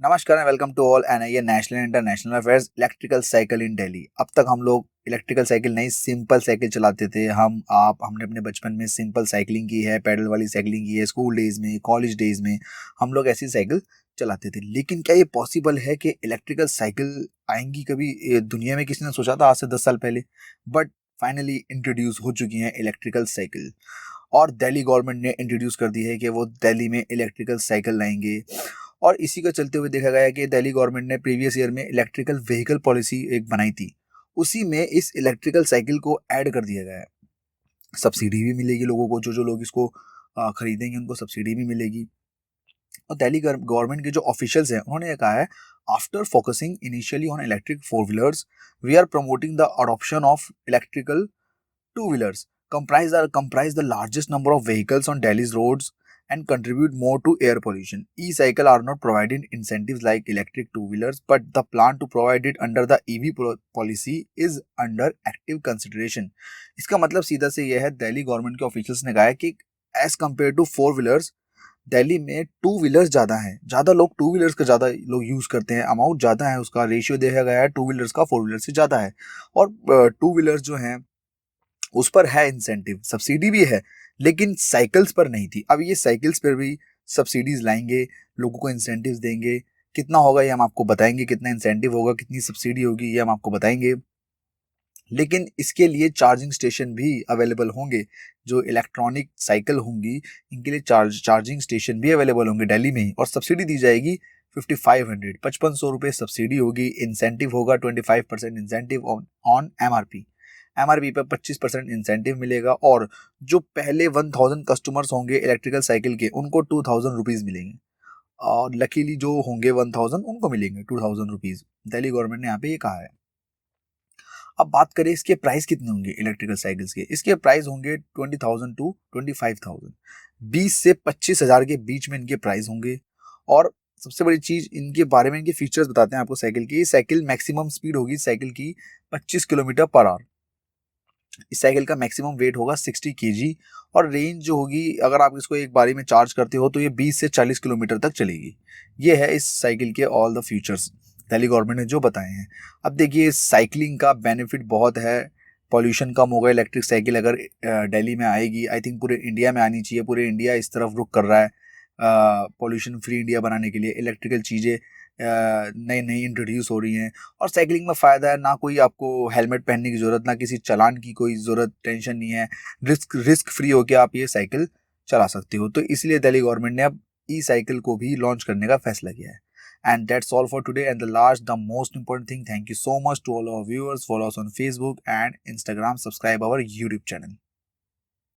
नमस्कार and welcome to all NIA national international affairs electrical cycle in Delhi. अब तक हम लोग इलेक्ट्रिकल साइकिल नहीं सिंपल साइकिल चलाते थे। हमने अपने बचपन में सिंपल साइकिलिंग की है, पैडल वाली साइकिलिंग की है, स्कूल डेज में, कॉलेज डेज में हम लोग ऐसी साइकिल चलाते थे। लेकिन क्या ये पॉसिबल है कि इलेक्ट्रिकल साइकिल आएंगी कभी? दुनिया में किसी ने सोचा था आज से 10 साल पहले? बट फाइनली इंट्रोड्यूस हो चुकी हैं इलेक्ट्रिकल साइकिल, और दिल्ली गवर्नमेंट ने इंट्रोड्यूस कर दी है कि वो दिल्ली में इलेक्ट्रिकल साइकिल लाएंगे। और इसी का चलते हुए देखा गया है कि दिल्ली गवर्नमेंट ने प्रीवियस ईयर में इलेक्ट्रिकल व्हीकल पॉलिसी एक बनाई थी, उसी में इस इलेक्ट्रिकल साइकिल को ऐड कर दिया गया है। सब्सिडी भी मिलेगी लोगों को, जो जो लोग इसको खरीदेंगे उनको सब्सिडी भी मिलेगी। और दिल्ली गवर्नमेंट के जो ऑफिशियल्स हैं उन्होंने ये कहा है, after focusing initially on electric four wheelers, we are promoting the adoption of electrical two-wheelers comprise the largest number of vehicles on Delhi's roads and contribute more to air pollution. E-cycle are not providing incentives like electric two-wheelers, but the plan to provide it under the EV policy is under active consideration. इसका मतलब सीधा से यह है, Delhi government के officials ने कहा है कि as compare to four wheelers, Delhi में टू व्हीलर्स ज़्यादा हैं, ज़्यादा लोग टू व्हीलर्स का ज़्यादा लोग यूज़ करते हैं, अमाउंट ज़्यादा है, उसका रेशियो देखा गया है टू व्हीलर्स का फोर व्हीलर से ज़्यादा है। और टू व्हीलर्स जो हैं उस पर है इंसेंटिव, सब्सिडी भी है, लेकिन साइकिल्स पर नहीं थी। अब ये साइकिल्स पर भी सब्सिडीज लाएंगे, लोगों को इंसेंटिव्स देंगे। कितना होगा ये हम आपको बताएंगे, कितना इंसेंटिव होगा, कितनी सब्सिडी होगी ये हम आपको बताएंगे। लेकिन इसके लिए चार्जिंग स्टेशन भी अवेलेबल होंगे। जो इलेक्ट्रॉनिक साइकिल होंगी इनके लिए चार्जिंग स्टेशन भी अवेलेबल होंगे दिल्ली में ही, और सब्सिडी दी जाएगी 5500 ₹5500 सब्सिडी होगी। इंसेंटिव होगा 25% इंसेंटिव ऑन एमआरपी पर 25% इंसेंटिव मिलेगा। और जो पहले 1000 कस्टमर्स होंगे इलेक्ट्रिकल साइकिल के उनको 2000 रुपीज मिलेंगे, और लकीली जो होंगे 1000 उनको मिलेंगे 2000 रुपीज। दिल्ली गवर्नमेंट ने यहाँ पे ये कहा है। अब बात करें इसके प्राइस कितने होंगे इलेक्ट्रिकल साइकिल्स के। इसके प्राइस होंगे 20,000 टू 25,000, 20 से 25,000 के बीच में इनके प्राइस होंगे। और सबसे बड़ी चीज इनके बारे में, इनके फीचर्स बताते हैं आपको साइकिल की। साइकिल मैक्सिमम स्पीड होगी साइकिल की 25 किलोमीटर पर आवर। इस साइकिल का मैक्सिमम वेट होगा 60 केजी, और रेंज जो होगी, अगर आप इसको एक बारी में चार्ज करते हो तो ये 20 से 40 किलोमीटर तक चलेगी। ये है इस साइकिल के all the features Delhi government ने जो बताए हैं। अब देखिए, साइकिलिंग का बेनिफिट बहुत है, पॉल्यूशन कम होगा। इलेक्ट्रिक साइकिल अगर दिल्ली में आएगी, आई थिंक पूरे इंडिया में आनी चाहिए। पूरे इंडिया इस तरफ रुख कर रहा है पॉल्यूशन फ्री इंडिया बनाने के लिए। इलेक्ट्रिकल चीज़ें नई नई इंट्रोड्यूस हो रही हैं, और साइकिलिंग में फ़ायदा है, ना कोई आपको हेलमेट पहनने की ज़रूरत, ना किसी चालान की कोई ज़रूरत, टेंशन नहीं है। रिस्क फ्री होकर आप ये साइकिल चला सकते हो। तो इसलिए दिल्ली गवर्नमेंट ने अब ई साइकिल को भी लॉन्च करने का फैसला किया है। And that's all for today. And the most important thing, thank you so much to all our viewers. Follow us on Facebook and Instagram. Subscribe our YouTube channel.